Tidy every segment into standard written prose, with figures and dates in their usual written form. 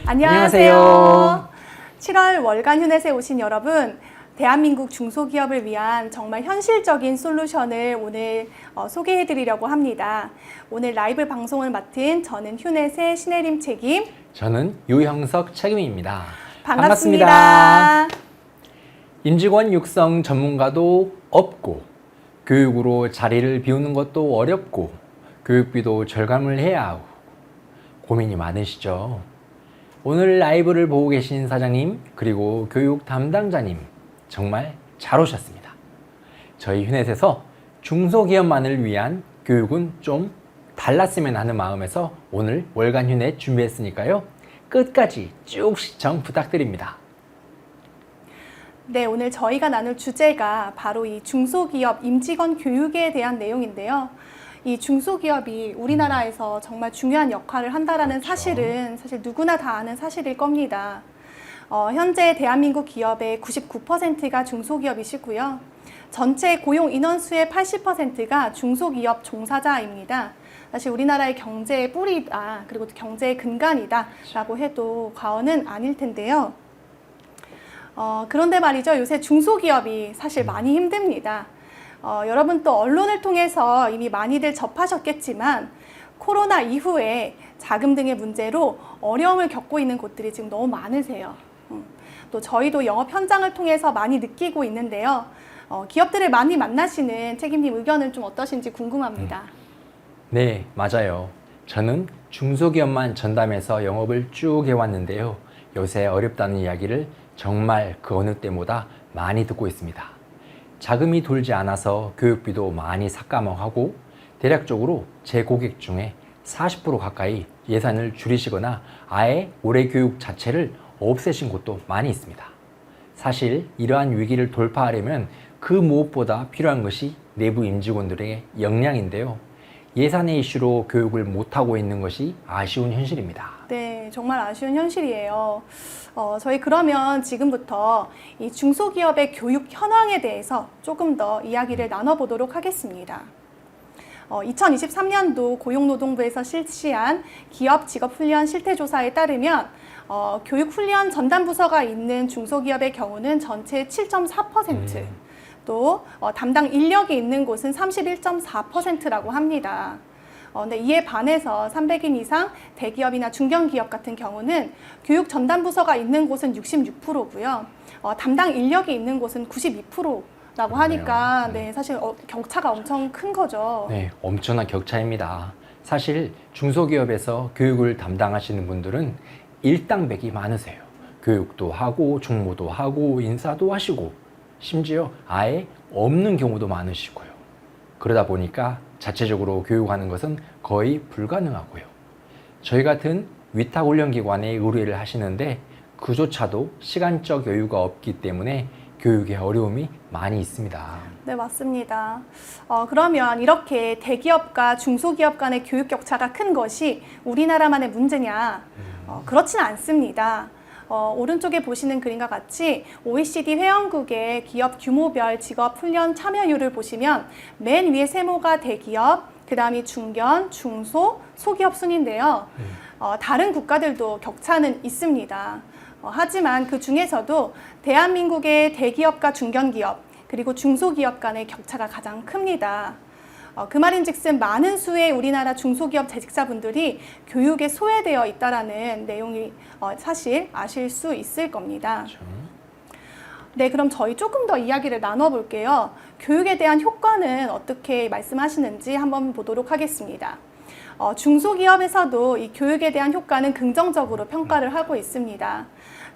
안녕하세요. 7월 월간 휴넷에 오신 여러분, 대한민국 중소기업을 위한 정말 현실적인 솔루션을 오늘 소개해드리려고 합니다. 오늘 라이브 방송을 맡은 저는 휴넷의 신혜림 책임, 저는 유형석 책임입니다. 반갑습니다. 임직원 육성 전문가도 없고 교육으로 자리를 비우는 것도 어렵고 교육비도 절감을 해야 하고 고민이 많으시죠? 오늘 라이브를 보고 계신 사장님 그리고 교육 담당자님 정말 잘 오셨습니다. 저희 휴넷에서 중소기업만을 위한 교육은 좀 달랐으면 하는 마음에서 오늘 월간 휴넷 준비했으니까요. 끝까지 쭉 시청 부탁드립니다. 네, 오늘 저희가 나눌 주제가 바로 이 중소기업 임직원 교육에 대한 내용인데요. 이 중소기업이 우리나라에서 정말 중요한 역할을 한다라는 그렇죠. 사실은 사실 누구나 다 아는 사실일 겁니다. 현재 대한민국 기업의 99%가 중소기업이시고요. 전체 고용 인원수의 80%가 중소기업 종사자입니다. 사실 우리나라의 경제의 뿌리다, 그리고 경제의 근간이다라고 해도 과언은 아닐 텐데요. 그런데 말이죠, 요새 중소기업이 사실 많이 힘듭니다. 여러분 또 언론을 통해서 이미 많이들 접하셨겠지만 코로나 이후에 자금 등의 문제로 어려움을 겪고 있는 곳들이 지금 너무 많으세요. 또 저희도 영업 현장을 통해서 많이 느끼고 있는데요. 기업들을 많이 만나시는 책임님 의견은 좀 어떠신지 궁금합니다. 네, 맞아요. 저는 중소기업만 전담해서 영업을 쭉 해왔는데요. 요새 어렵다는 이야기를 정말 그 어느 때보다 많이 듣고 있습니다. 자금이 돌지 않아서 교육비도 많이 삭감하고 대략적으로 제 고객 중에 40% 가까이 예산을 줄이시거나 아예 올해 교육 자체를 없애신 곳도 많이 있습니다. 사실 이러한 위기를 돌파하려면 그 무엇보다 필요한 것이 내부 임직원들의 역량인데요. 예산의 이슈로 교육을 못하고 있는 것이 아쉬운 현실입니다. 네, 정말 아쉬운 현실이에요. 저희 그러면 지금부터 이 중소기업의 교육 현황에 대해서 조금 더 이야기를 나눠보도록 하겠습니다. 2023년도 고용노동부에서 실시한 기업 직업훈련 실태조사에 따르면 교육훈련 전담부서가 있는 중소기업의 경우는 전체의 7.4%, 또 담당 인력이 있는 곳은 31.4%라고 합니다. 근데 이에 반해서 300인 이상 대기업이나 중견기업 같은 경우는 교육 전담부서가 있는 곳은 66%고요. 담당 인력이 있는 곳은 92%라고 하니까 네, 사실 격차가 엄청 큰 거죠. 네, 엄청난 격차입니다. 사실 중소기업에서 교육을 담당하시는 분들은 일당백이 많으세요. 교육도 하고 총무도 하고 인사도 하시고 심지어 아예 없는 경우도 많으시고요. 그러다 보니까 자체적으로 교육하는 것은 거의 불가능하고요. 저희 같은 위탁훈련기관에 의뢰를 하시는데 그조차도 시간적 여유가 없기 때문에 교육에 어려움이 많이 있습니다. 네, 맞습니다. 그러면 이렇게 대기업과 중소기업 간의 교육 격차가 큰 것이 우리나라만의 문제냐? 그렇지는 않습니다. 오른쪽에 보시는 그림과 같이 OECD 회원국의 기업 규모별 직업훈련 참여율을 보시면 맨 위에 세모가 대기업, 그 다음이 중견, 중소, 소기업 순인데요. 다른 국가들도 격차는 있습니다. 하지만 그 중에서도 대한민국의 대기업과 중견기업, 그리고 중소기업 간의 격차가 가장 큽니다. 그 말인즉슨 많은 수의 우리나라 중소기업 재직자분들이 교육에 소외되어 있다는 내용이 사실 아실 수 있을 겁니다. 그렇죠. 네, 그럼 저희 조금 더 이야기를 나눠볼게요. 교육에 대한 효과는 어떻게 말씀하시는지 한번 보도록 하겠습니다. 중소기업에서도 이 교육에 대한 효과는 긍정적으로 평가를 하고 있습니다.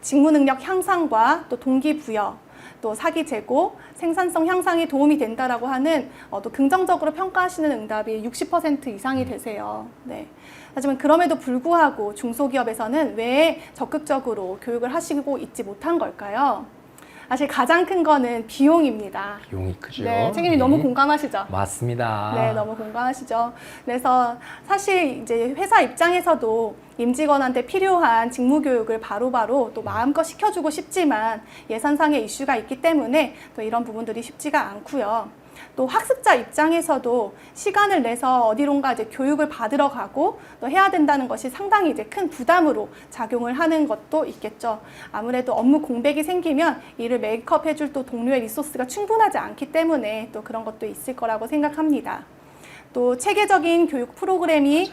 직무 능력 향상과 또 동기부여, 또 사기 제고, 생산성 향상에 도움이 된다라고 하는 또 긍정적으로 평가하시는 응답이 60% 이상이 되세요. 네. 하지만 그럼에도 불구하고 중소기업에서는 왜 적극적으로 교육을 하시고 있지 못한 걸까요? 사실 가장 큰 거는 비용입니다. 비용이 크죠. 네, 책임이 너무 공감하시죠? 맞습니다. 네, 너무 공감하시죠? 그래서 사실 이제 회사 입장에서도 임직원한테 필요한 직무 교육을 바로바로 또 마음껏 시켜주고 싶지만 예산상의 이슈가 있기 때문에 또 이런 부분들이 쉽지가 않고요. 또 학습자 입장에서도 시간을 내서 어디론가 이제 교육을 받으러 가고 또 해야 된다는 것이 상당히 이제 큰 부담으로 작용을 하는 것도 있겠죠. 아무래도 업무 공백이 생기면 이를 메이크업 해줄 또 동료의 리소스가 충분하지 않기 때문에 또 그런 것도 있을 거라고 생각합니다. 또 체계적인 교육 프로그램이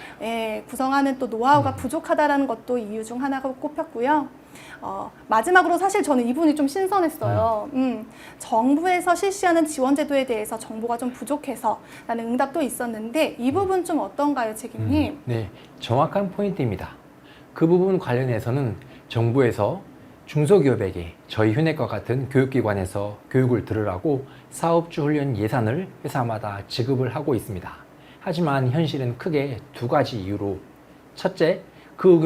구성하는 또 노하우가 부족하다라는 것도 이유 중 하나가 꼽혔고요. 마지막으로 사실 저는 이 부분이 좀 신선했어요. 정부에서 실시하는 지원 제도에 대해서 정보가 좀 부족해서 라는 응답도 있었는데 이 부분 좀 어떤가요, 책임님? 네, 정확한 포인트입니다. 그 부분 관련해서는 정부에서 중소기업에게 저희 휴넷과 같은 교육기관에서 교육을 들으라고 사업주 훈련 예산을 회사마다 지급을 하고 있습니다. 하지만 현실은 크게 두 가지 이유로 첫째, 그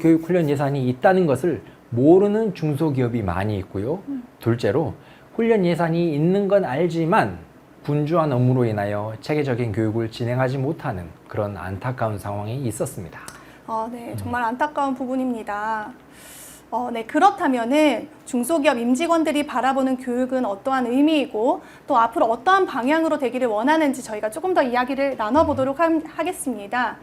교육 훈련 예산이 있다는 것을 모르는 중소기업이 많이 있고요. 둘째로 훈련 예산이 있는 건 알지만 분주한 업무로 인하여 체계적인 교육을 진행하지 못하는 그런 안타까운 상황이 있었습니다. 네, 정말 안타까운 부분입니다. 네, 그렇다면은 중소기업 임직원들이 바라보는 교육은 어떠한 의미이고 또 앞으로 어떠한 방향으로 되기를 원하는지 저희가 조금 더 이야기를 나눠보도록 하겠습니다.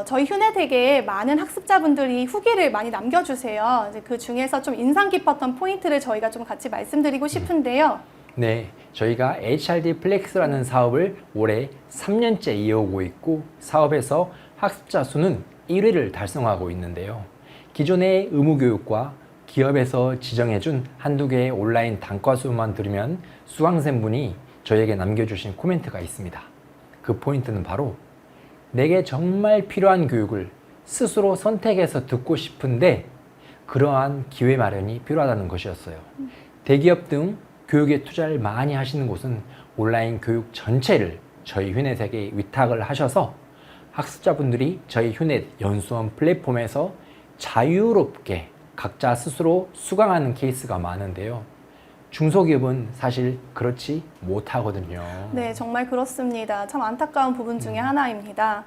저희 휴넷에게 많은 학습자분들이 후기를 많이 남겨주세요. 이제 그 중에서 좀 인상 깊었던 포인트를 저희가 좀 같이 말씀드리고 싶은데요. 네, 저희가 HRD 플렉스라는 사업을 올해 3년째 이어오고 있고 사업에서 학습자 수는 1위를 달성하고 있는데요. 기존의 의무교육과 기업에서 지정해준 한두 개의 온라인 단과 수업만 들으면 수강생분이 저에게 남겨주신 코멘트가 있습니다. 그 포인트는 바로 내게 정말 필요한 교육을 스스로 선택해서 듣고 싶은데 그러한 기회 마련이 필요하다는 것이었어요. 대기업 등 교육에 투자를 많이 하시는 곳은 온라인 교육 전체를 저희 휴넷에게 위탁을 하셔서 학습자분들이 저희 휴넷 연수원 플랫폼에서 자유롭게 각자 스스로 수강하는 케이스가 많은데요. 중소기업은 사실 그렇지 못하거든요. 네, 정말 그렇습니다. 참 안타까운 부분 중에 하나입니다.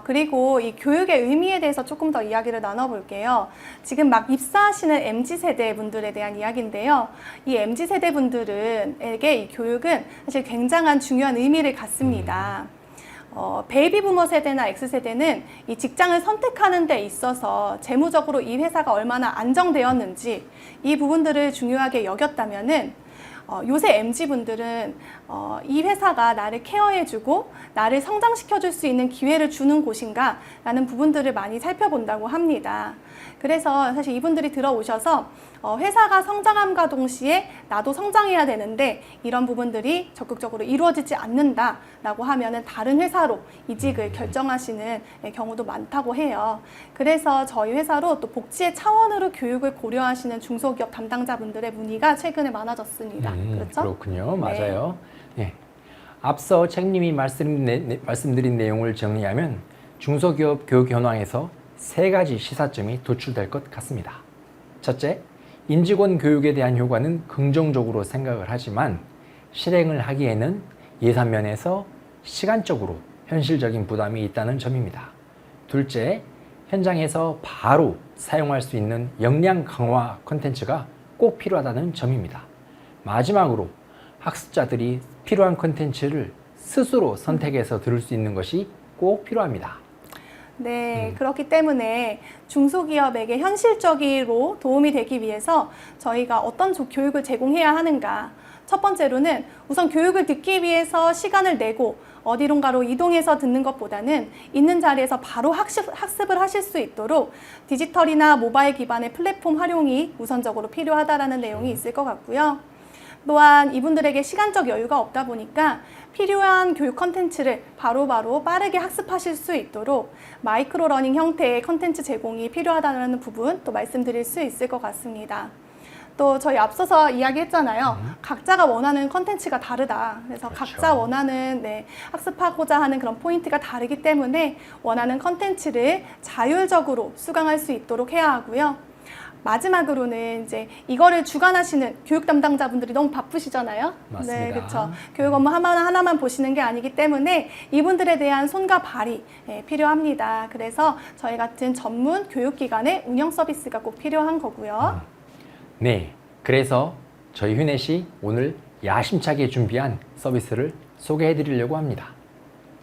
그리고 이 교육의 의미에 대해서 조금 더 이야기를 나눠볼게요. 지금 막 입사하시는 MZ세대 분들에 대한 이야기인데요. 이 MZ세대 분들에게 이 교육은 사실 굉장한 중요한 의미를 갖습니다. 베이비 부머 세대나 X세대는 이 직장을 선택하는 데 있어서 재무적으로 이 회사가 얼마나 안정되었는지 이 부분들을 중요하게 여겼다면은 요새 MZ분들은 이 회사가 나를 케어해주고 나를 성장시켜줄 수 있는 기회를 주는 곳인가 라는 부분들을 많이 살펴본다고 합니다. 그래서 사실 이분들이 들어오셔서 회사가 성장함과 동시에 나도 성장해야 되는데 이런 부분들이 적극적으로 이루어지지 않는다라고 하면은 다른 회사로 이직을 결정하시는 경우도 많다고 해요. 그래서 저희 회사로 또 복지의 차원으로 교육을 고려하시는 중소기업 담당자분들의 문의가 최근에 많아졌습니다. 그렇죠? 그렇군요. 맞아요. 네. 앞서 책님이 말씀드린 내용을 정리하면 중소기업 교육 현황에서 세 가지 시사점이 도출될 것 같습니다. 첫째, 임직원 교육에 대한 효과는 긍정적으로 생각을 하지만 실행을 하기에는 예산 면에서 시간적으로 현실적인 부담이 있다는 점입니다. 둘째, 현장에서 바로 사용할 수 있는 역량 강화 콘텐츠가 꼭 필요하다는 점입니다. 마지막으로 학습자들이 필요한 콘텐츠를 스스로 선택해서 들을 수 있는 것이 꼭 필요합니다. 네, 그렇기 때문에 중소기업에게 현실적으로 도움이 되기 위해서 저희가 어떤 교육을 제공해야 하는가. 첫 번째로는 우선 교육을 듣기 위해서 시간을 내고 어디론가로 이동해서 듣는 것보다는 있는 자리에서 바로 학습을 하실 수 있도록 디지털이나 모바일 기반의 플랫폼 활용이 우선적으로 필요하다라는 내용이 있을 것 같고요. 또한 이분들에게 시간적 여유가 없다 보니까 필요한 교육 컨텐츠를 바로바로 빠르게 학습하실 수 있도록 마이크로 러닝 형태의 컨텐츠 제공이 필요하다는 부분 또 말씀드릴 수 있을 것 같습니다. 또 저희 앞서서 이야기했잖아요. 각자가 원하는 컨텐츠가 다르다. 그래서 그렇죠. 각자 원하는 학습하고자 하는 그런 포인트가 다르기 때문에 원하는 컨텐츠를 자율적으로 수강할 수 있도록 해야 하고요. 마지막으로는 이제 이거를 주관하시는 교육 담당자분들이 너무 바쁘시잖아요. 맞습니다. 네, 그렇죠. 교육 업무 하나하나만 보시는 게 아니기 때문에 이분들에 대한 손과 발이 필요합니다. 그래서 저희 같은 전문 교육기관의 운영 서비스가 꼭 필요한 거고요. 네, 그래서 저희 휴넷이 오늘 야심차게 준비한 서비스를 소개해 드리려고 합니다.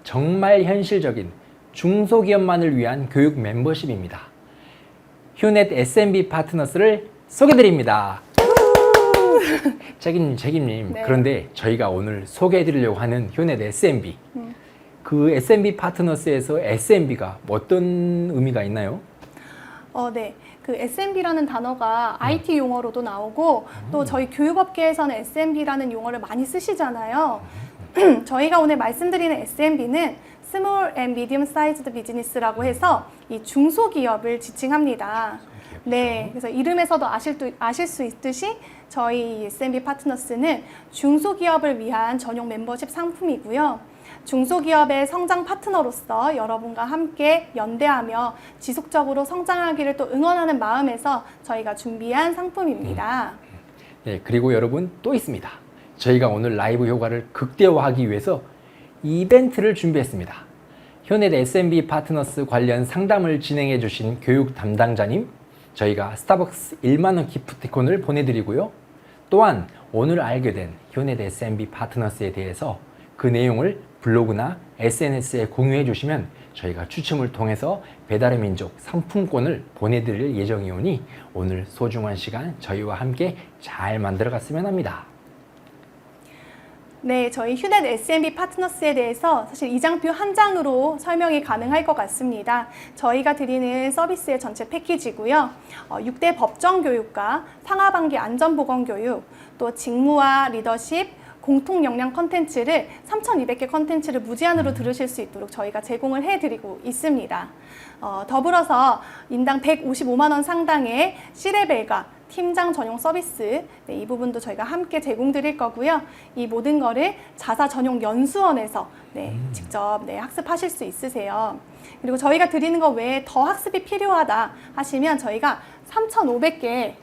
정말 현실적인 중소기업만을 위한 교육 멤버십입니다. 휴넷 SMB 파트너스를 소개해 드립니다. 책임님. 네. 그런데 저희가 오늘 소개해 드리려고 하는 휴넷 SMB. 그 SMB 파트너스에서 SMB가 어떤 의미가 있나요? 네. 그 SMB라는 단어가 IT 용어로도 나오고 또 저희 교육업계에서는 SMB라는 용어를 많이 쓰시잖아요. 저희가 오늘 말씀드리는 SMB는 Small and Medium Sized Business라고 해서 이 중소기업을 지칭합니다. 네, 그래서 이름에서도 아실 수 있듯이 저희 SMB 파트너스는 중소기업을 위한 전용 멤버십 상품이고요. 중소기업의 성장 파트너로서 여러분과 함께 연대하며 지속적으로 성장하기를 또 응원하는 마음에서 저희가 준비한 상품입니다. 네, 그리고 여러분 또 있습니다. 저희가 오늘 라이브 효과를 극대화하기 위해서 이벤트를 준비했습니다. 휴넷 SMB 파트너스 관련 상담을 진행해 주신 교육 담당자님, 저희가 스타벅스 1만 원 기프티콘을 보내드리고요. 또한 오늘 알게 된 휴넷 SMB 파트너스에 대해서 그 내용을 블로그나 SNS에 공유해 주시면 저희가 추첨을 통해서 배달의 민족 상품권을 보내드릴 예정이오니 오늘 소중한 시간 저희와 함께 잘 만들어 갔으면 합니다. 네, 저희 휴넷 SMB 파트너스에 대해서 사실 이 장표 한 장으로 설명이 가능할 것 같습니다. 저희가 드리는 서비스의 전체 패키지고요. 6대 법정 교육과 상하반기 안전보건 교육, 또 직무와 리더십, 공통 역량 컨텐츠를 3,200개 컨텐츠를 무제한으로 들으실 수 있도록 저희가 제공을 해드리고 있습니다. 더불어서 인당 155만 원 상당의 C레벨과 팀장 전용 서비스, 네, 이 부분도 저희가 함께 제공드릴 거고요. 이 모든 거를 자사 전용 연수원에서 직접 학습하실 수 있으세요. 그리고 저희가 드리는 것 외에 더 학습이 필요하다 하시면 저희가 3,500개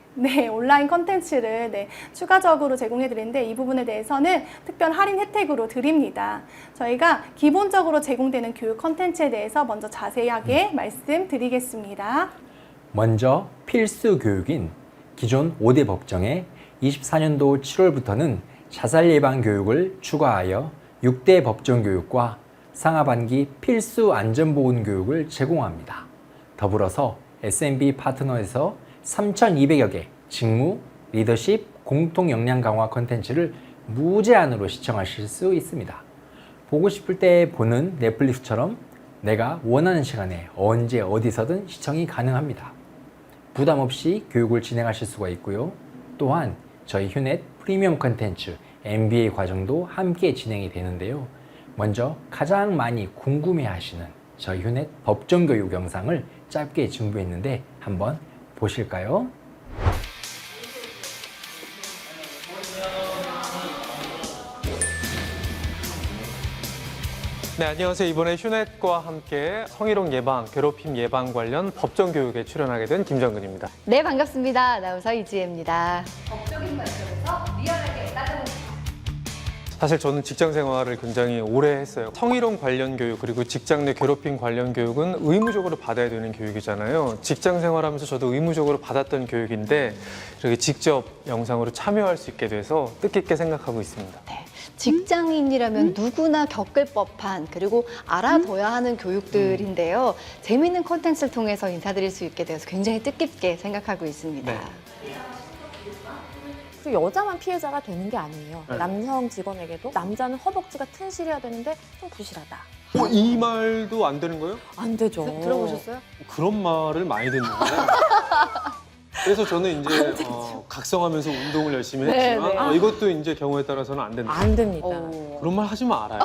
온라인 컨텐츠를 추가적으로 제공해 드리는데 이 부분에 대해서는 특별 할인 혜택으로 드립니다. 저희가 기본적으로 제공되는 교육 컨텐츠에 대해서 먼저 자세하게 말씀드리겠습니다. 먼저 필수 교육인 기존 5대 법정에 24년도 7월부터는 자살 예방 교육을 추가하여 6대 법정 교육과 상하반기 필수 안전보건 교육을 제공합니다. 더불어서 SMB 파트너에서 3,200여 개 직무, 리더십, 공통 역량 강화 컨텐츠를 무제한으로 시청하실 수 있습니다. 보고 싶을 때 보는 넷플릭스처럼 내가 원하는 시간에 언제 어디서든 시청이 가능합니다. 부담 없이 교육을 진행하실 수가 있고요. 또한 저희 휴넷 프리미엄 컨텐츠 MBA 과정도 함께 진행이 되는데요. 먼저 가장 많이 궁금해하시는 저희 휴넷 법정 교육 영상을 짧게 준비했는데 한번 보실까요? 네, 안녕하세요. 이번에 휴넷과 함께 성희롱 예방, 괴롭힘 예방 관련 법정 교육에 출연하게 된 김정근입니다. 네, 반갑습니다. 아나운서 이지혜입니다. 법적인 관점에서 리얼하게 따져봅니다. 사실 저는 직장 생활을 굉장히 오래 했어요. 성희롱 관련 교육 그리고 직장 내 괴롭힘 관련 교육은 의무적으로 받아야 되는 교육이잖아요. 직장 생활하면서 저도 의무적으로 받았던 교육인데 이렇게 직접 영상으로 참여할 수 있게 돼서 뜻깊게 생각하고 있습니다. 네, 직장인이라면 누구나 겪을 법한 그리고 알아둬야 하는 교육들인데요. 재미있는 콘텐츠를 통해서 인사드릴 수 있게 되어서 굉장히 뜻깊게 생각하고 있습니다. 네. 여자만 피해자가 되는 게 아니에요. 네. 남성 직원에게도 남자는 허벅지가 튼실해야 되는데 좀 부실하다. 이 말도 안 되는 거예요? 안 되죠. 들어보셨어요? 그런 말을 많이 듣는데 그래서 저는 이제 각성하면서 운동을 열심히 네, 했지만 네. 이것도 이제 경우에 따라서는 안 된다. 안 됩니다. 그런 말 하지 말아요.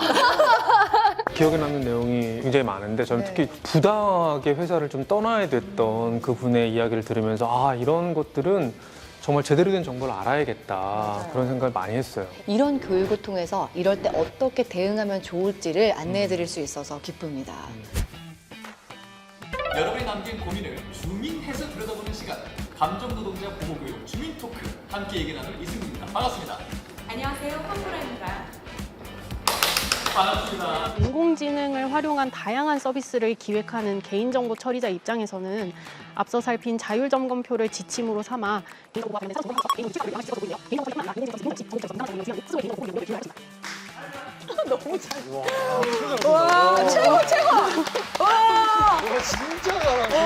기억에 남는 내용이 굉장히 많은데 저는 네. 특히 부당하게 회사를 좀 떠나야 됐던 그분의 이야기를 들으면서 이런 것들은 정말 제대로 된 정보를 알아야겠다 그런 생각을 많이 했어요. 이런 교육을 통해서 이럴 때 어떻게 대응하면 좋을지를 안내해 드릴 수 있어서 기쁩니다. 여러분이 남긴 고민을 주민해서 들여다보는 시간, 감정노동자 보호교육 주민토크 함께 얘기 나눌 이승우입니다. 반갑습니다. 안녕하세요, 컴프라입니다. 반갑습니다. 인공지능을 활용한 다양한 서비스를 기획하는 개인정보 처리자 입장에서는 앞서 살핀 자율점검표를 지침으로 삼아 너무 잘. 와, 최고 최고. 와, 진짜 잘하시네.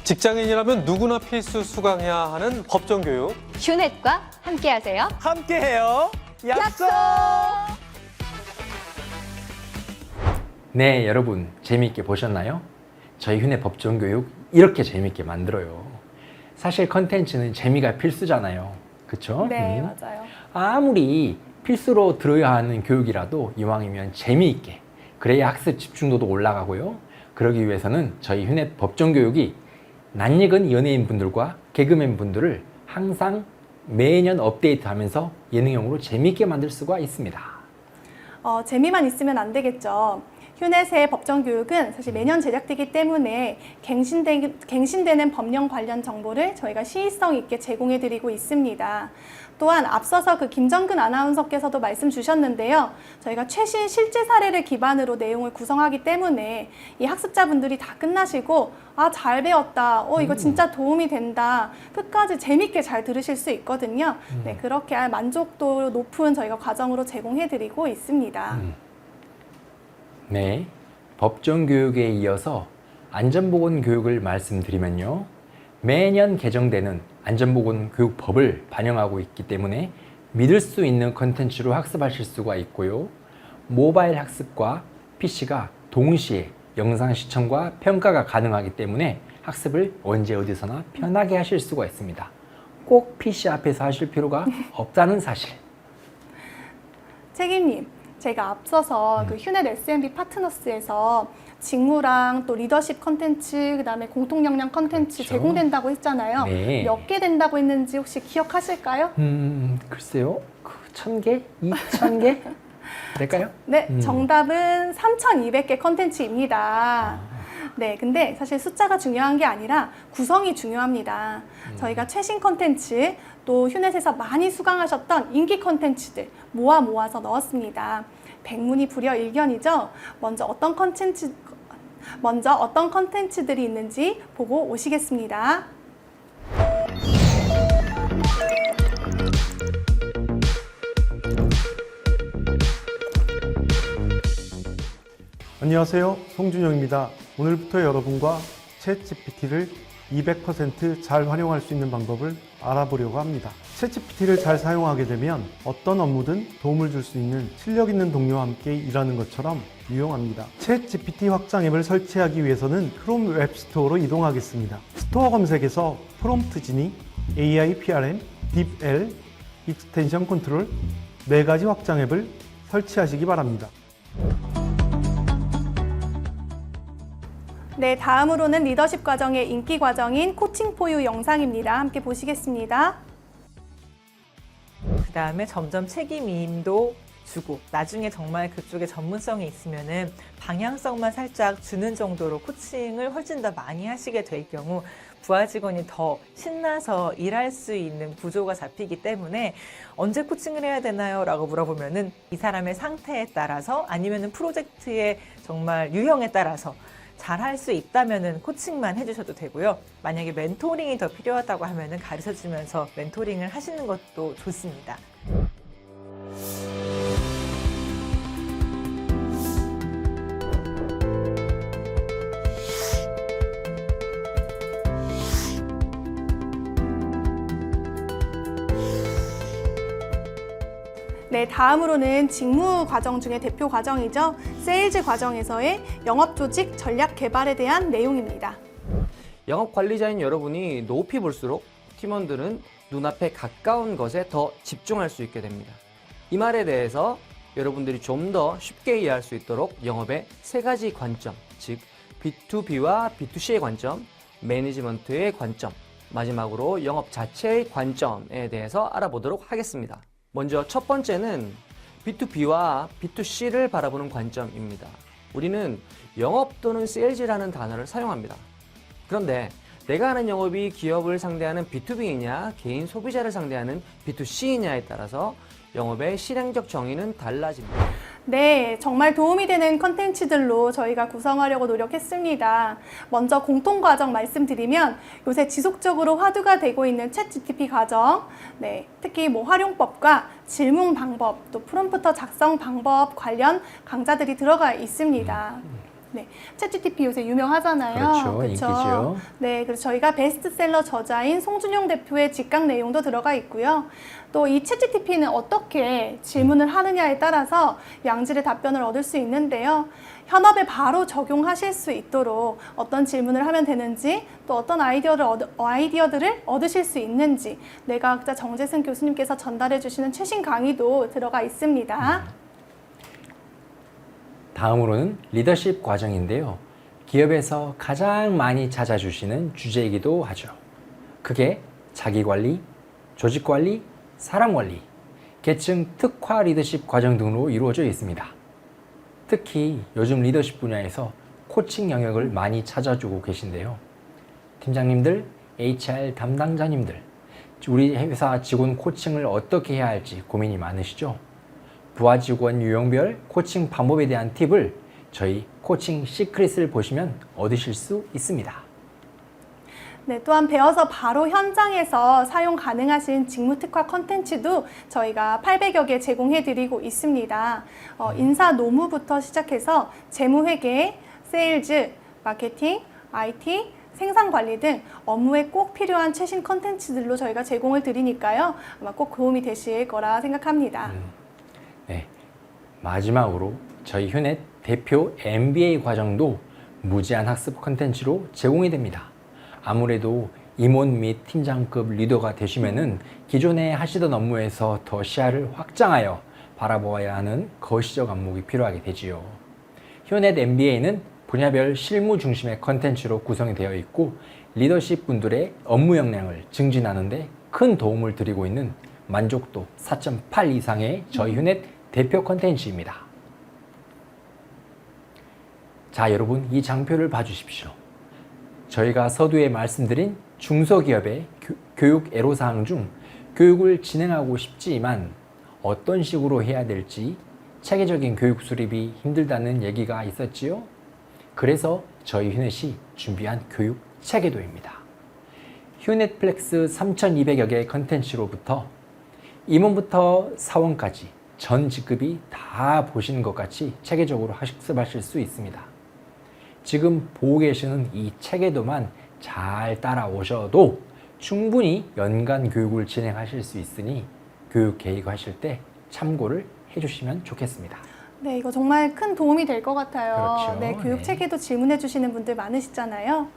직장인이라면 누구나 필수 수강해야 하는 법정 교육. 휴넷과 함께하세요. 함께해요. 약속! 네, 여러분 재미있게 보셨나요? 저희 휴넷 법정교육 이렇게 재미있게 만들어요. 사실 컨텐츠는 재미가 필수잖아요. 그쵸? 네, 맞아요. 아무리 필수로 들어야 하는 교육이라도 이왕이면 재미있게, 그래야 학습 집중도도 올라가고요. 그러기 위해서는 저희 휴넷 법정교육이 낯익은 연예인분들과 개그맨분들을 항상 매년 업데이트하면서 예능형으로 재미있게 만들 수가 있습니다. 재미만 있으면 안 되겠죠. 휴넷의 법정 교육은 사실 매년 제작되기 때문에 갱신되는 법령 관련 정보를 저희가 시의성 있게 제공해드리고 있습니다. 또한 앞서서 김정근 아나운서께서도 말씀 주셨는데요. 저희가 최신 실제 사례를 기반으로 내용을 구성하기 때문에 이 학습자분들이 다 끝나시고 잘 배웠다. 이거 진짜 도움이 된다. 끝까지 재밌게 잘 들으실 수 있거든요. 네, 그렇게 만족도 높은 저희가 과정으로 제공해드리고 있습니다. 네, 법정교육에 이어서 안전보건교육을 말씀드리면요. 매년 개정되는 안전보건교육법을 반영하고 있기 때문에 믿을 수 있는 컨텐츠로 학습하실 수가 있고요. 모바일 학습과 PC가 동시에 영상 시청과 평가가 가능하기 때문에 학습을 언제 어디서나 편하게 하실 수가 있습니다. 꼭 PC 앞에서 하실 필요가 없다는 사실. 책임님, 제가 앞서서 휴넷 SMB 파트너스에서 직무랑 또 리더십 컨텐츠, 그다음에 공통 역량 컨텐츠 그렇죠. 제공된다고 했잖아요. 네. 몇 개 된다고 했는지 혹시 기억하실까요? 글쎄요. 1,000개? 2,000개? 될까요? 네, 정답은 3,200개 컨텐츠입니다. 네, 근데 사실 숫자가 중요한 게 아니라 구성이 중요합니다. 저희가 최신 컨텐츠, 또 휴넷에서 많이 수강하셨던 인기 컨텐츠들 모아서 넣었습니다. 백문이 불여일견이죠. 먼저 어떤 컨텐츠들이 있는지 보고 오시겠습니다. 안녕하세요. 송준영입니다. 오늘부터 여러분과 챗GPT를 200% 잘 활용할 수 있는 방법을 알아보려고 합니다. 챗GPT를 잘 사용하게 되면 어떤 업무든 도움을 줄 수 있는 실력 있는 동료와 함께 일하는 것처럼 유용합니다. 챗GPT 확장 앱을 설치하기 위해서는 크롬 웹스토어로 이동하겠습니다. 스토어 검색에서 프롬프트 지니, AI PRM, DeepL, 익스텐션 컨트롤 4가지 확장 앱을 설치하시기 바랍니다. 네, 다음으로는 리더십 과정의 인기 과정인 코칭 포유 영상입니다. 함께 보시겠습니다. 그 다음에 점점 책임임도 주고 나중에 정말 그쪽에 전문성이 있으면은 방향성만 살짝 주는 정도로 코칭을 훨씬 더 많이 하시게 될 경우 부하 직원이 더 신나서 일할 수 있는 구조가 잡히기 때문에 언제 코칭을 해야 되나요? 라고 물어보면은 이 사람의 상태에 따라서 아니면은 프로젝트의 정말 유형에 따라서 잘 할 수 있다면은 코칭만 해주셔도 되고요. 만약에 멘토링이 더 필요하다고 하면은 가르쳐 주면서 멘토링을 하시는 것도 좋습니다. 네, 다음으로는 직무 과정 중에 대표 과정이죠. 세일즈 과정에서의 영업 조직 전략 개발에 대한 내용입니다. 영업 관리자인 여러분이 높이 볼수록 팀원들은 눈앞에 가까운 것에 더 집중할 수 있게 됩니다. 이 말에 대해서 여러분들이 좀 더 쉽게 이해할 수 있도록 영업의 3가지 관점, 즉 B2B와 B2C의 관점, 매니지먼트의 관점, 마지막으로 영업 자체의 관점에 대해서 알아보도록 하겠습니다. 먼저 첫 번째는 B2B와 B2C를 바라보는 관점입니다. 우리는 영업 또는 세일즈라는 단어를 사용합니다. 그런데 내가 하는 영업이 기업을 상대하는 B2B이냐 개인 소비자를 상대하는 B2C이냐에 따라서 영업의 실행적 정의는 달라집니다. 네, 정말 도움이 되는 컨텐츠들로 저희가 구성하려고 노력했습니다. 먼저 공통과정 말씀드리면 요새 지속적으로 화두가 되고 있는 챗GPT 과정, 네, 특히 활용법과 질문 방법, 또 프롬프터 작성 방법 관련 강좌들이 들어가 있습니다. 네, 챗GPT 요새 유명하잖아요. 그렇죠, 인기죠. 네, 그래서 저희가 베스트셀러 저자인 송준용 대표의 직강 내용도 들어가 있고요. 또 이 챗GPT는 어떻게 질문을 하느냐에 따라서 양질의 답변을 얻을 수 있는데요. 현업에 바로 적용하실 수 있도록 어떤 질문을 하면 되는지, 또 어떤 아이디어들을 얻으실 수 있는지 뇌과학자 정재승 교수님께서 전달해 주시는 최신 강의도 들어가 있습니다. 다음으로는 리더십 과정인데요. 기업에서 가장 많이 찾아주시는 주제이기도 하죠. 그게 자기관리, 조직관리, 사람관리, 계층 특화 리더십 과정 등으로 이루어져 있습니다. 특히 요즘 리더십 분야에서 코칭 영역을 많이 찾아주고 계신데요. 팀장님들, HR 담당자님들, 우리 회사 직원 코칭을 어떻게 해야 할지 고민이 많으시죠? 부하 직원 유형별 코칭 방법에 대한 팁을 저희 코칭 시크릿을 보시면 얻으실 수 있습니다. 네, 또한 배워서 바로 현장에서 사용 가능하신 직무특화 컨텐츠도 저희가 800여 개 제공해드리고 있습니다. 인사 노무부터 시작해서 재무회계, 세일즈, 마케팅, IT, 생산관리 등 업무에 꼭 필요한 최신 컨텐츠들로 저희가 제공을 드리니까요. 아마 꼭 도움이 되실 거라 생각합니다. 네, 마지막으로 저희 휴넷 대표 MBA 과정도 무제한 학습 컨텐츠로 제공이 됩니다. 아무래도 임원 및 팀장급 리더가 되시면은 기존에 하시던 업무에서 더 시야를 확장하여 바라보아야 하는 거시적 안목이 필요하게 되지요. 휴넷 MBA는 분야별 실무 중심의 컨텐츠로 구성이 되어 있고 리더십 분들의 업무 역량을 증진하는 데 큰 도움을 드리고 있는 만족도 4.8 이상의 저희 휴넷 대표 컨텐츠입니다. 자, 여러분 이 장표를 봐주십시오. 저희가 서두에 말씀드린 중소기업의 교육 애로사항 중 교육을 진행하고 싶지만 어떤 식으로 해야 될지 체계적인 교육 수립이 힘들다는 얘기가 있었지요. 그래서 저희 휴넷이 준비한 교육 체계도입니다. 휴넷플렉스 3,200여 개의 컨텐츠로부터 임원부터 사원까지 전 직급이 다 보시는 것 같이 체계적으로 학습하실 수 있습니다. 지금 보고 계시는 이 체계도만 잘 따라오셔도 충분히 연간 교육을 진행하실 수 있으니 교육 계획하실 때 참고를 해주시면 좋겠습니다. 네, 이거 정말 큰 도움이 될 것 같아요. 그렇죠. 네, 교육 체계도 질문해 주시는 분들 많으시잖아요.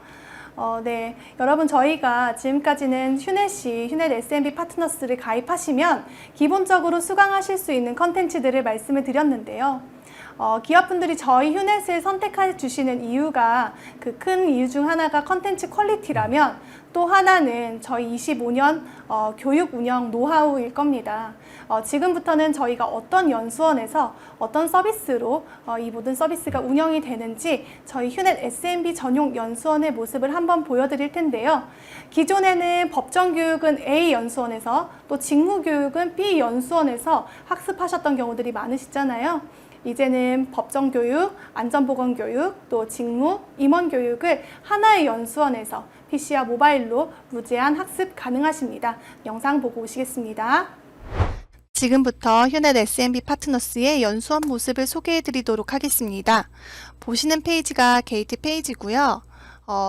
네, 여러분 저희가 지금까지는 휴넷이 휴넷 SMB 파트너스를 가입하시면 기본적으로 수강하실 수 있는 컨텐츠들을 말씀을 드렸는데요. 기업분들이 저희 휴넷을 선택해 주시는 이유가 그 큰 이유 중 하나가 컨텐츠 퀄리티라면 또 하나는 저희 25년 교육 운영 노하우일 겁니다. 지금부터는 저희가 어떤 연수원에서 어떤 서비스로 이 모든 서비스가 운영이 되는지 저희 휴넷 SMB 전용 연수원의 모습을 한번 보여드릴 텐데요. 기존에는 법정교육은 A 연수원에서 또 직무교육은 B 연수원에서 학습하셨던 경우들이 많으시잖아요. 이제는 법정교육, 안전보건교육, 또 직무, 임원교육을 하나의 연수원에서 PC와 모바일로 무제한 학습 가능하십니다. 영상 보고 오시겠습니다. 지금부터 휴넷 SMB 파트너스의 연수원 모습을 소개해 드리도록 하겠습니다. 보시는 페이지가 게이트 페이지고요.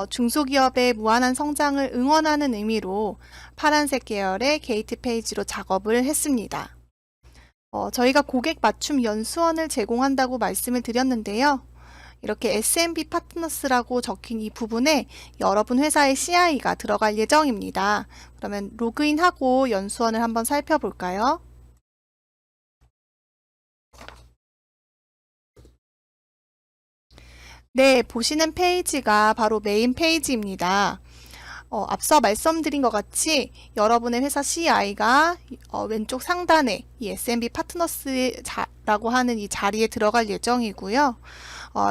중소기업의 무한한 성장을 응원하는 의미로 파란색 계열의 게이트 페이지로 작업을 했습니다. 저희가 고객 맞춤 연수원을 제공한다고 말씀을 드렸는데요. 이렇게 SMB 파트너스라고 적힌 이 부분에 여러분 회사의 CI가 들어갈 예정입니다. 그러면 로그인하고 연수원을 한번 살펴볼까요? 네, 보시는 페이지가 바로 메인 페이지입니다. 앞서 말씀드린 것 같이 여러분의 회사 CI가 왼쪽 상단에 이 SMB 파트너스라고 하는 이 자리에 들어갈 예정이고요.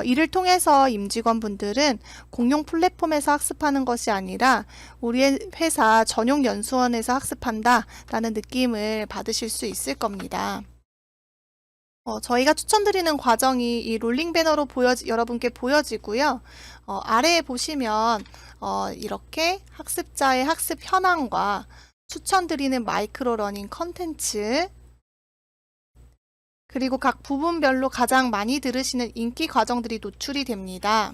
이를 통해서 임직원분들은 공용 플랫폼에서 학습하는 것이 아니라 우리 회사 전용 연수원에서 학습한다라는 느낌을 받으실 수 있을 겁니다. 저희가 추천드리는 과정이 이 롤링 배너로 여러분께 보여지고요. 아래에 보시면 이렇게 학습자의 학습 현황과 추천드리는 마이크로 러닝 컨텐츠, 그리고 각 부분별로 가장 많이 들으시는 인기 과정들이 노출이 됩니다.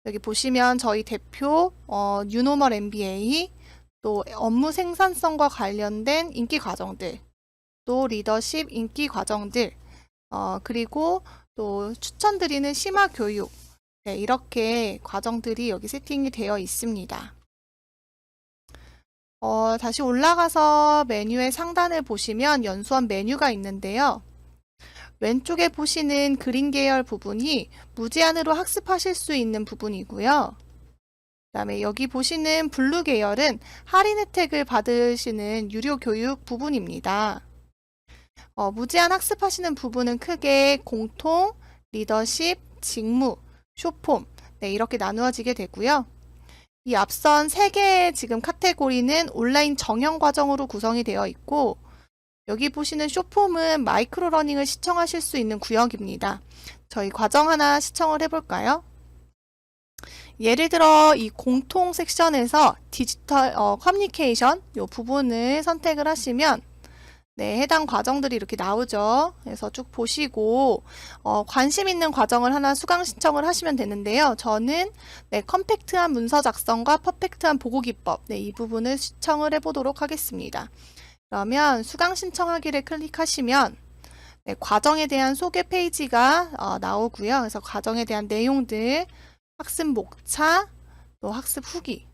여기 보시면 저희 대표 뉴노멀 MBA, 또 업무 생산성과 관련된 인기 과정들, 또 리더십 인기 과정들, 그리고 또 추천드리는 심화 교육, 네, 이렇게 과정들이 여기 세팅이 되어 있습니다. 다시 올라가서 메뉴의 상단을 보시면 연수원 메뉴가 있는데요. 왼쪽에 보시는 그린 계열 부분이 무제한으로 학습하실 수 있는 부분이고요. 그다음에 여기 보시는 블루 계열은 할인 혜택을 받으시는 유료 교육 부분입니다. 무제한 학습하시는 부분은 크게 공통, 리더십, 직무, 쇼폼, 네, 이렇게 나누어지게 되고요. 이 앞선 3개의 지금 카테고리는 온라인 정형 과정으로 구성이 되어 있고, 여기 보시는 쇼폼은 마이크로 러닝을 시청하실 수 있는 구역입니다. 저희 과정 하나 시청을 해볼까요? 예를 들어 이 공통 섹션에서 디지털 커뮤니케이션 이 부분을 선택을 하시면 네, 해당 과정들이 이렇게 나오죠. 그래서 쭉 보시고 관심 있는 과정을 하나 수강 신청을 하시면 되는데요. 저는 네, 컴팩트한 문서 작성과 퍼펙트한 보고 기법, 네, 이 부분을 시청을 해보도록 하겠습니다. 그러면 수강 신청하기를 클릭하시면 네, 과정에 대한 소개 페이지가 나오고요. 그래서 과정에 대한 내용들, 학습 목차, 또 학습 후기,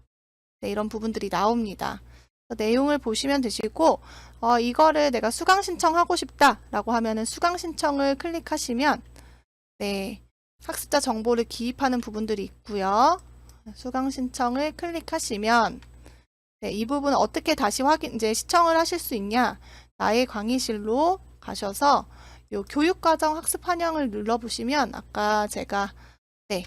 네, 이런 부분들이 나옵니다. 내용을 보시면 되시고 이거를 내가 수강 신청하고 싶다라고 하면은 수강 신청을 클릭하시면 네, 학습자 정보를 기입하는 부분들이 있고요. 수강 신청을 클릭하시면 네, 이 부분 어떻게 다시 이제 시청을 하실 수 있냐? 나의 강의실로 가셔서 요 교육과정 학습 환영을 눌러보시면 아까 제가 네,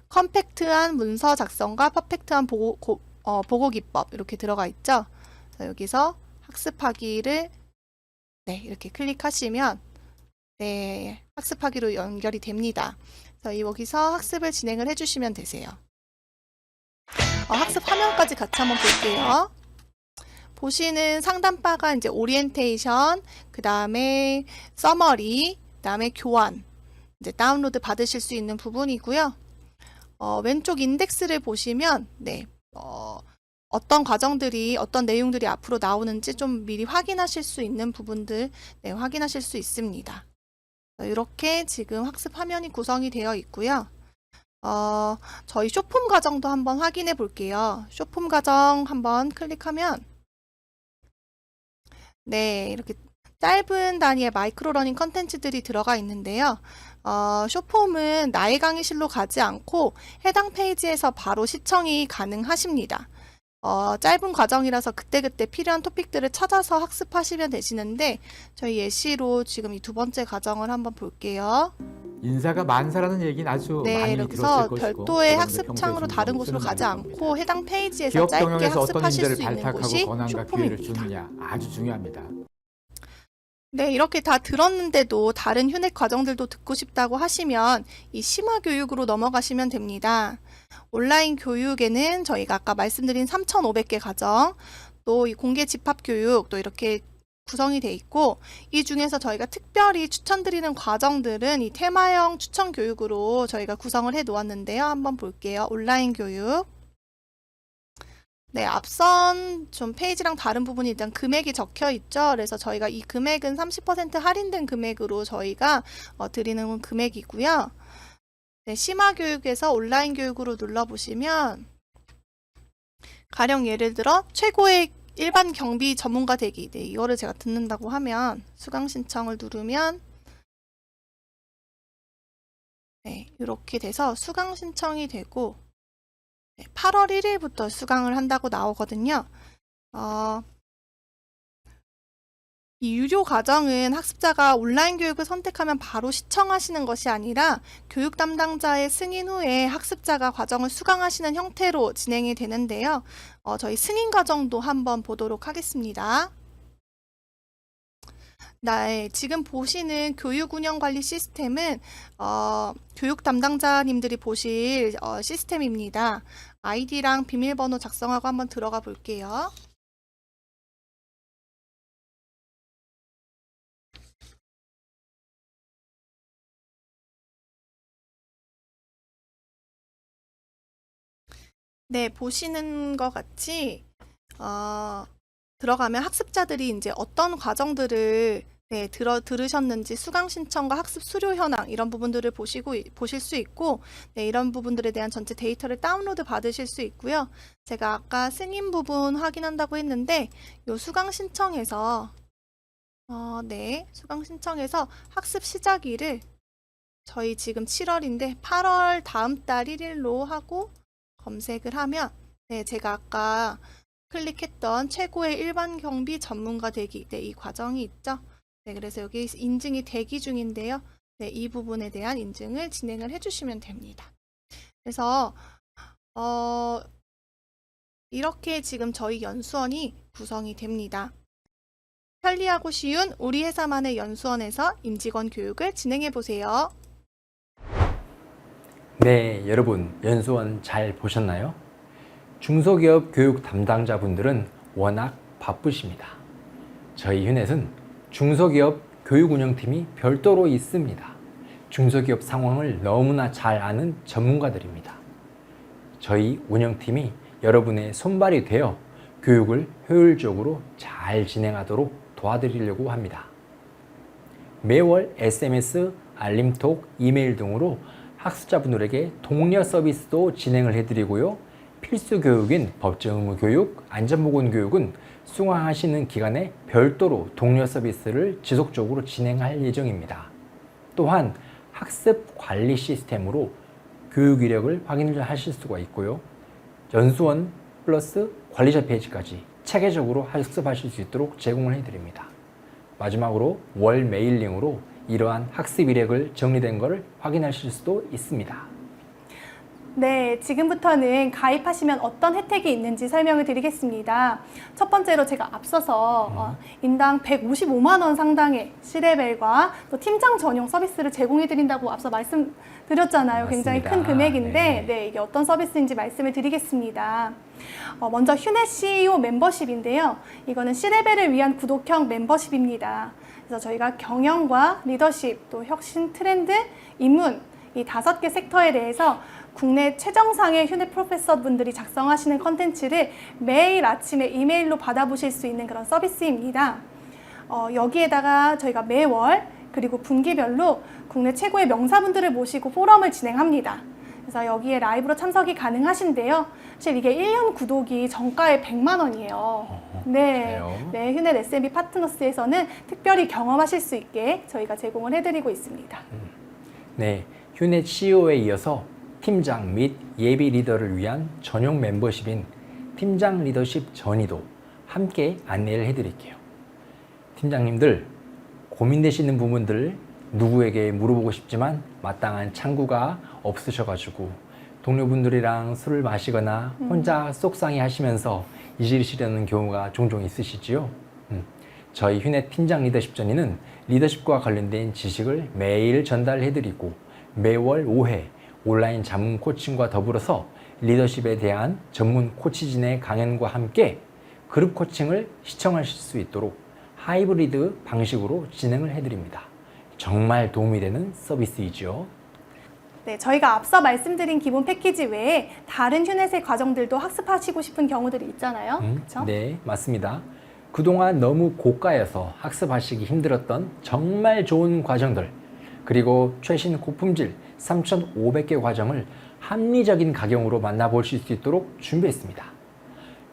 컴팩트한 문서 작성과 퍼펙트한 보고 기법 이렇게 들어가 있죠. 여기서 학습하기를 네, 이렇게 클릭하시면 네, 학습하기로 연결이 됩니다. 그래서 여기서 학습을 진행을 해주시면 되세요. 학습 화면까지 같이 한번 볼게요. 보시는 상단바가 이제 오리엔테이션, 그 다음에 서머리, 그 다음에 교환, 이제 다운로드 받으실 수 있는 부분이고요. 왼쪽 인덱스를 보시면 네, 어떤 과정들이 어떤 내용들이 앞으로 나오는지 좀 미리 확인하실 수 있는 부분들 네, 확인하실 수 있습니다. 이렇게 지금 학습 화면이 구성이 되어 있고요. 저희 쇼폼 과정도 한번 확인해 볼게요. 쇼폼 과정 한번 클릭하면 네, 이렇게 짧은 단위의 마이크로 러닝 컨텐츠들이 들어가 있는데요. 쇼폼은 나의 강의실로 가지 않고 해당 페이지에서 바로 시청이 가능하십니다. 짧은 과정이라서 그때그때 필요한 토픽들을 찾아서 학습하시면 되시는데 저희 예시로 지금 이 2번째 과정을 한번 볼게요. 인사가 만사라는 얘기는 아주 네, 많이 이렇게 들었을 해서 것이고 별도의 학습창으로 다른 곳으로 가지 않고 해당 페이지에서 기업 짧게 경영에서 어떤 학습하실 인재를 수 있는 발탁하고 곳이 권한과 기회를 쇼폼입니다. 주느냐 아주 중요합니다. 네, 이렇게 다 들었는데도 다른 휴넷 과정들도 듣고 싶다고 하시면 이 심화 교육으로 넘어가시면 됩니다. 온라인 교육에는 저희가 아까 말씀드린 3,500개 과정, 또 이 공개 집합 교육, 또 이렇게 구성이 돼 있고 이 중에서 저희가 특별히 추천드리는 과정들은 이 테마형 추천 교육으로 저희가 구성을 해 놓았는데요. 한번 볼게요. 온라인 교육. 네, 앞선 좀 페이지랑 다른 부분이 일단 금액이 적혀 있죠. 그래서 저희가 이 금액은 30% 할인된 금액으로 저희가 드리는 금액이고요. 네, 심화 교육에서 온라인 교육으로 눌러보시면 가령 예를 들어 최고의 일반 경비 전문가 되기, 네, 이거를 제가 듣는다고 하면 수강 신청을 누르면 네, 이렇게 돼서 수강 신청이 되고 8월 1일부터 수강을 한다고 나오거든요. 이 유료 과정은 학습자가 온라인 교육을 선택하면 바로 시청하시는 것이 아니라 교육 담당자의 승인 후에 학습자가 과정을 수강하시는 형태로 진행이 되는데요. 저희 승인 과정도 한번 보도록 하겠습니다. 네, 지금 보시는 교육 운영 관리 시스템은 교육 담당자님들이 보실 시스템입니다. 아이디랑 비밀번호 작성하고 한번 들어가 볼게요. 네, 보시는 것 같이 들어가면 학습자들이 이제 어떤 과정들을 들으셨는지 수강 신청과 학습 수료 현황 이런 부분들을 보실 수 있고 이런 부분들에 대한 전체 데이터를 다운로드 받으실 수 있고요. 제가 아까 승인 부분 확인한다고 했는데 요 수강 신청에서 수강 신청에서 학습 시작일을 저희 지금 7월인데 8월 다음 달 1일로 하고 검색을 하면 제가 아까 클릭했던 최고의 일반 경비 전문가 되기 이 과정이 있죠. 그래서 여기 인증이 대기 중인데요. 이 부분에 대한 인증을 진행을 해주시면 됩니다. 그래서 이렇게 지금 저희 연수원이 구성이 됩니다. 편리하고 쉬운 우리 회사만의 연수원에서 임직원 교육을 진행해 보세요. 네, 여러분 연수원 잘 보셨나요? 중소기업 교육 담당자분들은 워낙 바쁘십니다. 저희 휴넷은 중소기업 교육운영팀이 별도로 있습니다. 중소기업 상황을 너무나 잘 아는 전문가들입니다. 저희 운영팀이 여러분의 손발이 되어 교육을 효율적으로 잘 진행하도록 도와드리려고 합니다. 매월 SMS, 알림톡, 이메일 등으로 학습자분들에게 독려 서비스도 진행을 해드리고요. 필수 교육인 법정 의무 교육, 안전보건 교육은 수강하시는 기간에 별도로 독려 서비스를 지속적으로 진행할 예정입니다. 또한 학습 관리 시스템으로 교육 이력을 확인을 하실 수가 있고요. 연수원 플러스 관리자 페이지까지 체계적으로 학습하실 수 있도록 제공을 해드립니다. 마지막으로 월 메일링으로 이러한 학습 이력을 정리된 것을 확인하실 수도 있습니다. 네, 지금부터는 가입하시면 어떤 혜택이 있는지 설명을 드리겠습니다. 첫 번째로 제가 앞서서 인당 155만 원 상당의 C레벨과 또 팀장 전용 서비스를 제공해 드린다고 앞서 말씀드렸잖아요. 굉장히 큰 금액인데 이게 어떤 서비스인지 말씀을 드리겠습니다. 먼저 휴넷 CEO 멤버십인데요. 이거는 C레벨을 위한 구독형 멤버십입니다. 그래서 저희가 경영과 리더십, 또 혁신 트렌드, 인문 이 5개 섹터에 대해서 국내 최정상의 휴넷 프로페서 분들이 작성하시는 컨텐츠를 매일 아침에 이메일로 받아보실 수 있는 그런 서비스입니다. 여기에다가 저희가 매월 그리고 분기별로 국내 최고의 명사분들을 모시고 포럼을 진행합니다. 그래서 여기에 라이브로 참석이 가능하신데요. 사실 이게 1년 구독이 정가에 100만 원이에요. 네, 휴넷 SMB 파트너스에서는 특별히 경험하실 수 있게 저희가 제공을 해드리고 있습니다. 네, 휴넷 CEO에 이어서 팀장 및 예비 리더를 위한 전용 멤버십인 팀장 리더십 전이도 함께 안내를 해드릴게요. 팀장님들 고민되시는 부분들 누구에게 물어보고 싶지만 마땅한 창구가 없으셔가지고 동료분들이랑 술을 마시거나 혼자 속상해 하시면서 잊으시려는 경우가 종종 있으시지요. 저희 휴넷 팀장 리더십 전이는 리더십과 관련된 지식을 매일 전달해드리고 매월 5회 온라인 자문 코칭과 더불어서 리더십에 대한 전문 코치진의 강연과 함께 그룹 코칭을 시청하실 수 있도록 하이브리드 방식으로 진행을 해드립니다. 정말 도움이 되는 서비스이죠. 네, 저희가 앞서 말씀드린 기본 패키지 외에 다른 휴넷의 과정들도 학습하시고 싶은 경우들이 있잖아요. 그렇죠? 네, 맞습니다. 그동안 너무 고가여서 학습하시기 힘들었던 정말 좋은 과정들, 그리고 최신 고품질 3,500개 과정을 합리적인 가격으로 만나보실 수 있도록 준비했습니다.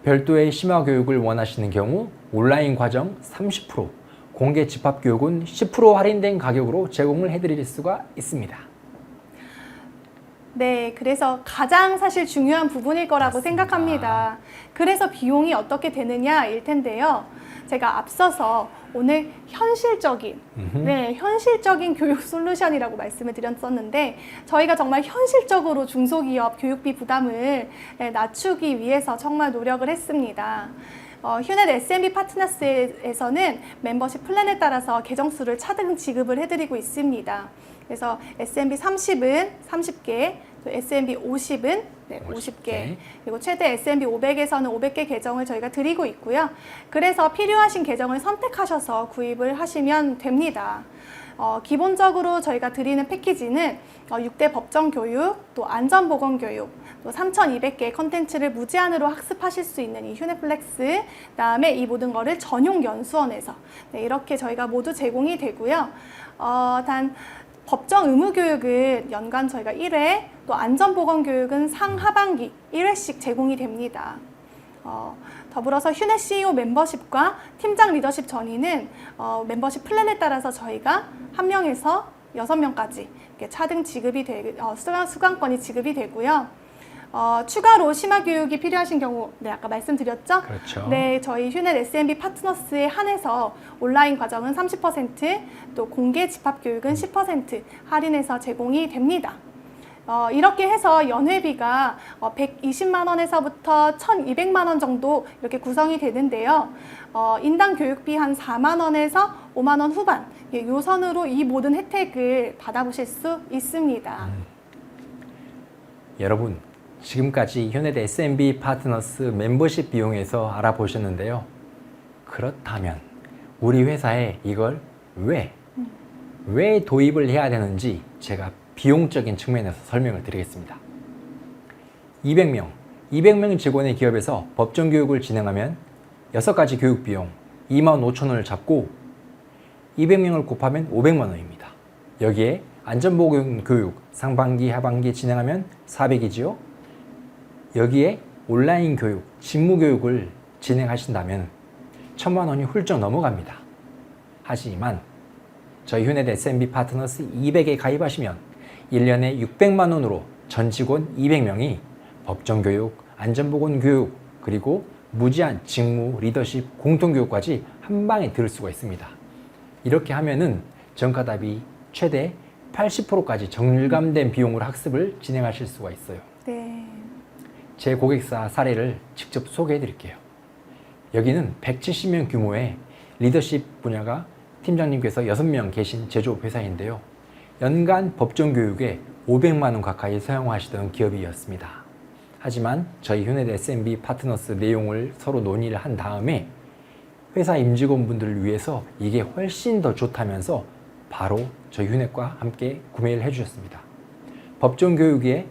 별도의 심화 교육을 원하시는 경우 온라인 과정 30%, 공개 집합 교육은 10% 할인된 가격으로 제공을 해드릴 수가 있습니다. 네, 그래서 가장 사실 중요한 부분일 거라고 생각합니다. 그래서 비용이 어떻게 되느냐일 텐데요. 제가 앞서서 오늘 현실적인 교육 솔루션이라고 말씀을 드렸었는데 저희가 정말 현실적으로 중소기업 교육비 부담을 낮추기 위해서 정말 노력을 했습니다. 휴넷 SMB 파트너스에서는 멤버십 플랜에 따라서 계정수를 차등 지급을 해드리고 있습니다. 그래서 SMB 30은 30개, 또 SMB 50은 50개, 그리고 최대 SMB 500에서는 500개 계정을 저희가 드리고 있고요. 그래서 필요하신 계정을 선택하셔서 구입을 하시면 됩니다. 기본적으로 저희가 드리는 패키지는 6대 법정 교육, 또 안전보건 교육, 또 3,200개의 컨텐츠를 무제한으로 학습하실 수 있는 이 휴넷플렉스, 그다음에 이 모든 거를 전용 연수원에서 이렇게 저희가 모두 제공이 되고요. 단 법정 의무 교육은 연간 저희가 1회, 또 안전보건 교육은 상하반기 1회씩 제공이 됩니다. 더불어서 휴넷 CEO 멤버십과 팀장 리더십 전이는 멤버십 플랜에 따라서 저희가 1명에서 6명까지 차등 지급이 수강권이 지급이 되고요. 추가로 심화 교육이 필요하신 경우, 아까 말씀드렸죠? 그렇죠. 네, 저희 휴넷 SMB 파트너스에 한해서 온라인 과정은 30%, 또 공개 집합 교육은 10% 할인해서 제공이 됩니다. 이렇게 해서 연회비가 120만 원에서부터 1,200만 원 정도 이렇게 구성이 되는데요. 인당 교육비 한 4만 원에서 5만 원 후반, 요 선으로 이 모든 혜택을 받아보실 수 있습니다. 여러분, 지금까지 휴넷 SMB 파트너스 멤버십 비용에서 알아보셨는데요. 그렇다면 우리 회사에 이걸 왜 도입을 해야 되는지 제가 비용적인 측면에서 설명을 드리겠습니다. 200명 직원의 기업에서 법정 교육을 진행하면 6가지 교육 비용 25,000원을 잡고 200명을 곱하면 500만 원입니다. 여기에 안전보건 교육 상반기, 하반기 진행하면 400이지요. 여기에 온라인 교육, 직무 교육을 진행하신다면 1,000만 원이 훌쩍 넘어갑니다. 하지만 저희 휴넷 SMB 파트너스 200에 가입하시면 1년에 600만 원으로 전 직원 200명이 법정 교육, 안전보건 교육, 그리고 무제한 직무, 리더십, 공통교육까지 한 방에 들을 수가 있습니다. 이렇게 하면은 전가답이 최대 80%까지 정밀감된 비용으로 학습을 진행하실 수가 있어요. 네. 제 고객사 사례를 직접 소개해 드릴게요. 여기는 170명 규모의 리더십 분야가 팀장님께서 6명 계신 제조업 회사인데요. 연간 법정 교육에 500만 원 가까이 사용하시던 기업이었습니다. 하지만 저희 휴넷 SMB 파트너스 내용을 서로 논의를 한 다음에 회사 임직원분들을 위해서 이게 훨씬 더 좋다면서 바로 저희 휴넷과 함께 구매를 해주셨습니다. 법정 교육에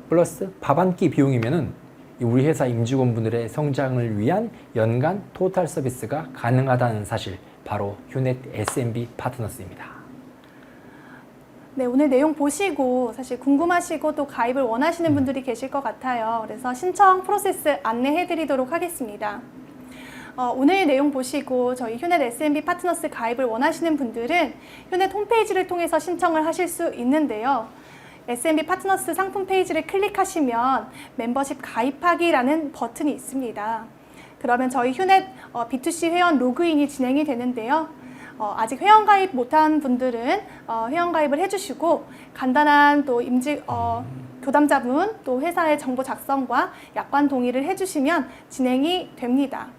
플러스 밥 한 끼 비용이면은 우리 회사 임직원분들의 성장을 위한 연간 토탈 서비스가 가능하다는 사실, 바로 휴넷 SMB 파트너스입니다. 네, 오늘 내용 보시고 사실 궁금하시고 또 가입을 원하시는 분들이 계실 것 같아요. 그래서 신청 프로세스 안내해 드리도록 하겠습니다. 오늘 내용 보시고 저희 휴넷 SMB 파트너스 가입을 원하시는 분들은 휴넷 홈페이지를 통해서 신청을 하실 수 있는데요. SMB 파트너스 상품 페이지를 클릭하시면 멤버십 가입하기라는 버튼이 있습니다. 그러면 저희 휴넷 B2C 회원 로그인이 진행이 되는데요. 아직 회원 가입 못한 분들은 회원 가입을 해주시고 간단한 또 교담자문, 또 회사의 정보 작성과 약관 동의를 해주시면 진행이 됩니다.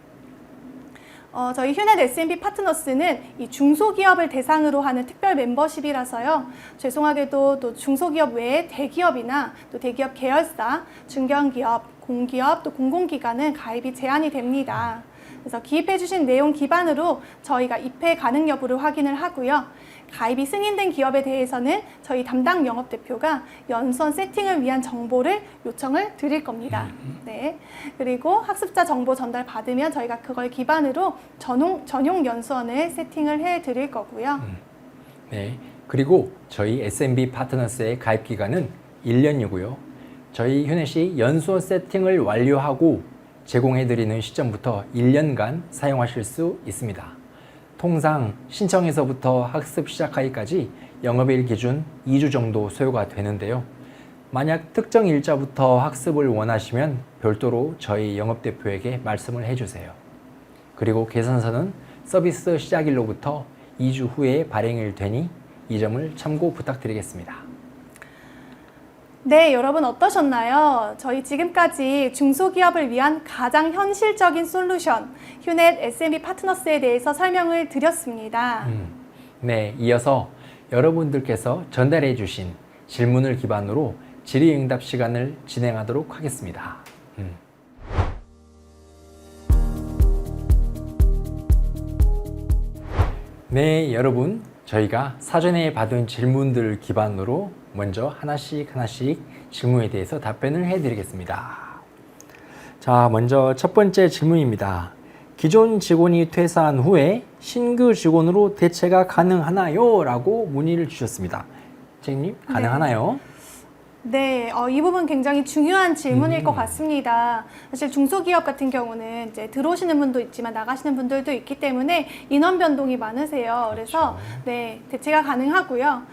저희 휴넷 SMB 파트너스는 이 중소기업을 대상으로 하는 특별 멤버십이라서요. 죄송하게도 또 중소기업 외에 대기업이나 또 대기업 계열사, 중견기업, 공기업, 또 공공기관은 가입이 제한이 됩니다. 그래서 기입해주신 내용 기반으로 저희가 입회 가능 여부를 확인을 하고요. 가입이 승인된 기업에 대해서는 저희 담당 영업대표가 연수원 세팅을 위한 정보를 요청을 드릴 겁니다. 네. 그리고 학습자 정보 전달 받으면 저희가 그걸 기반으로 전용 연수원을 세팅을 해 드릴 거고요. 네. 그리고 저희 SMB 파트너스의 가입 기간은 1년이고요. 저희 휴넷이 연수원 세팅을 완료하고 제공해드리는 시점부터 1년간 사용하실 수 있습니다. 통상 신청에서부터 학습 시작하기까지 영업일 기준 2주 정도 소요가 되는데요. 만약 특정 일자부터 학습을 원하시면 별도로 저희 영업대표에게 말씀을 해주세요. 그리고 계산서는 서비스 시작일로부터 2주 후에 발행이 되니 이 점을 참고 부탁드리겠습니다. 네, 여러분 어떠셨나요? 저희 지금까지 중소기업을 위한 가장 현실적인 솔루션, 휴넷 SMB 파트너스에 대해서 설명을 드렸습니다. 네, 이어서 여러분들께서 전달해 주신 질문을 기반으로 질의응답 시간을 진행하도록 하겠습니다. 네, 여러분, 저희가 사전에 받은 질문들을 기반으로 먼저 하나씩 질문에 대해서 답변을 해드리겠습니다. 자, 먼저 첫 번째 질문입니다. 기존 직원이 퇴사한 후에 신규 직원으로 대체가 가능하나요? 라고 문의를 주셨습니다. 선생님, 가능하나요? 네, 이 부분 굉장히 중요한 질문일 것 같습니다. 사실 중소기업 같은 경우는 이제 들어오시는 분도 있지만 나가시는 분들도 있기 때문에 인원 변동이 많으세요. 그래서 네, 대체가 가능하고요.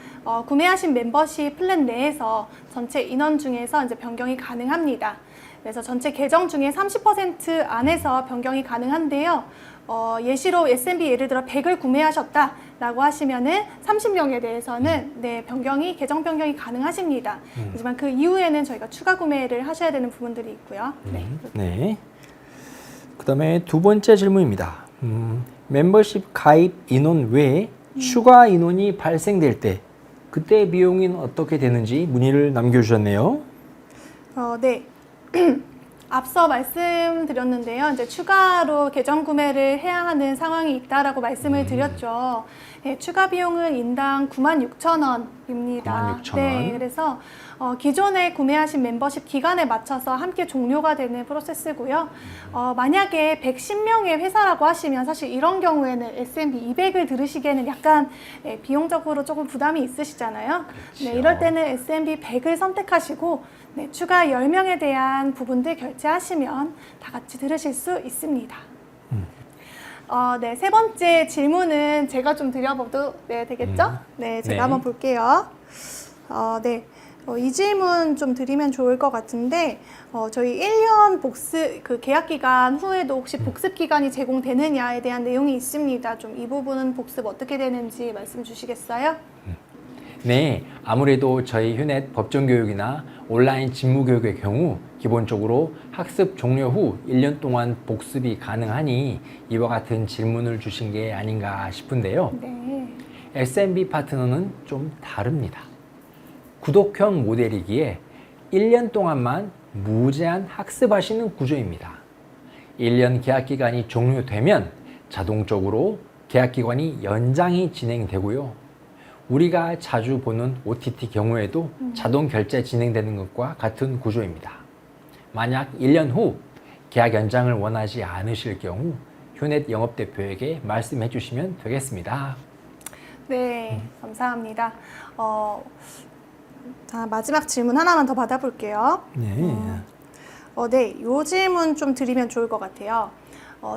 구매하신 멤버십 플랜 내에서 전체 인원 중에서 이제 변경이 가능합니다. 그래서 전체 계정 중에 30% 안에서 변경이 가능한데요. 예시로 SMB 예를 들어 100을 구매하셨다라고 하시면은 30명에 대해서는 네, 계정 변경이 가능하십니다. 하지만 그 이후에는 저희가 추가 구매를 하셔야 되는 부분들이 있고요. 네. 네. 그다음에 두 번째 질문입니다. 멤버십 가입 인원 외에 추가 인원이 발생될 때 그때 비용은 어떻게 되는지 문의를 남겨주셨네요. 네. 앞서 말씀드렸는데요. 이제 추가로 계정 구매를 해야 하는 상황이 있다라고 말씀을 드렸죠. 네, 추가 비용은 인당 96,000원입니다. 96,000원. 네, 그래서 기존에 구매하신 멤버십 기간에 맞춰서 함께 종료가 되는 프로세스고요. 만약에 110명의 회사라고 하시면 사실 이런 경우에는 SMB 200을 들으시기에는 약간 비용적으로 조금 부담이 있으시잖아요. 네, 이럴 때는 SMB 100을 선택하시고 네, 추가 10명에 대한 부분들 결제하시면 다 같이 들으실 수 있습니다. 네, 세 번째 질문은 제가 좀 드려봐도 네, 되겠죠? 네, 제가 한번 볼게요. 네, 이 질문 좀 드리면 좋을 것 같은데 저희 1년 계약 기간 후에도 혹시 복습 기간이 제공되느냐에 대한 내용이 있습니다. 좀 이 부분은 복습 어떻게 되는지 말씀 주시겠어요? 네, 아무래도 저희 휴넷 법정교육이나 온라인 직무교육의 경우 기본적으로 학습 종료 후 1년 동안 복습이 가능하니 이와 같은 질문을 주신 게 아닌가 싶은데요. 네. SMB 파트너는 좀 다릅니다. 구독형 모델이기에 1년 동안만 무제한 학습하시는 구조입니다. 1년 계약기간이 종료되면 자동적으로 계약기간이 연장이 진행되고요. 우리가 자주 보는 OTT 경우에도 자동 결제 진행되는 것과 같은 구조입니다. 만약 1년 후 계약 연장을 원하지 않으실 경우 휴넷 영업대표에게 말씀해 주시면 되겠습니다. 네, 감사합니다. 자, 마지막 질문 하나만 더 받아볼게요. 네. 네, 이 질문 좀 드리면 좋을 것 같아요.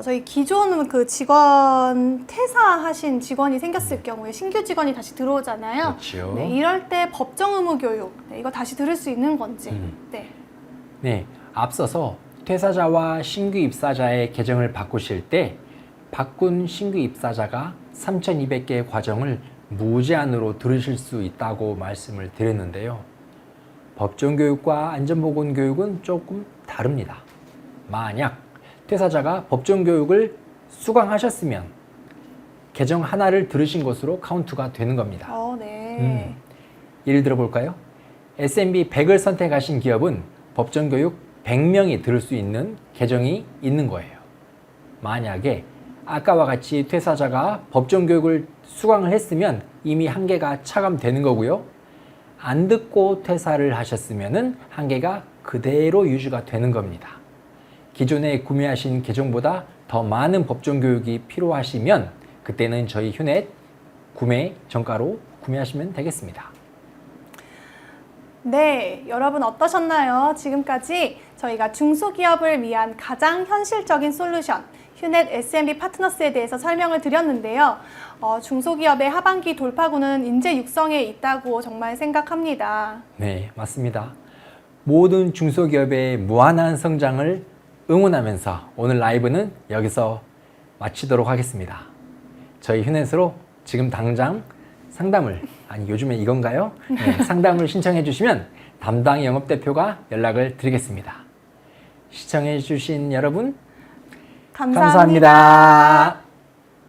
저희 기존 그 직원 퇴사하신 직원이 생겼을 경우에 신규 직원이 다시 들어오잖아요. 그렇죠. 네, 이럴 때 법정 의무 교육 이거 다시 들을 수 있는 건지. 네. 네, 앞서서 퇴사자와 신규 입사자의 계정을 바꾸실 때 바꾼 신규 입사자가 3,200개의 과정을 무제한으로 들으실 수 있다고 말씀을 드렸는데요. 법정교육과 안전보건교육은 조금 다릅니다. 만약 퇴사자가 법정교육을 수강하셨으면 계정 하나를 들으신 것으로 카운트가 되는 겁니다. 네. 예를 들어 볼까요? SMB 100을 선택하신 기업은 법정교육 100명이 들을 수 있는 계정이 있는 거예요. 만약에 아까와 같이 퇴사자가 법정교육을 수강을 했으면 이미 한계가 차감되는 거고요. 안 듣고 퇴사를 하셨으면 한계가 그대로 유지가 되는 겁니다. 기존에 구매하신 계정보다 더 많은 법정교육이 필요하시면 그때는 저희 휴넷 구매 정가로 구매하시면 되겠습니다. 네, 여러분 어떠셨나요? 지금까지 저희가 중소기업을 위한 가장 현실적인 솔루션 휴넷 SMB 파트너스에 대해서 설명을 드렸는데요. 중소기업의 하반기 돌파구는 인재 육성에 있다고 정말 생각합니다. 네, 맞습니다. 모든 중소기업의 무한한 성장을 응원하면서 오늘 라이브는 여기서 마치도록 하겠습니다. 저희 휴넷으로 지금 당장 상담을, 아니 요즘에 이건가요? 네, 상담을 신청해 주시면 담당 영업대표가 연락을 드리겠습니다. 시청해 주신 여러분 감사합니다. 감사합니다.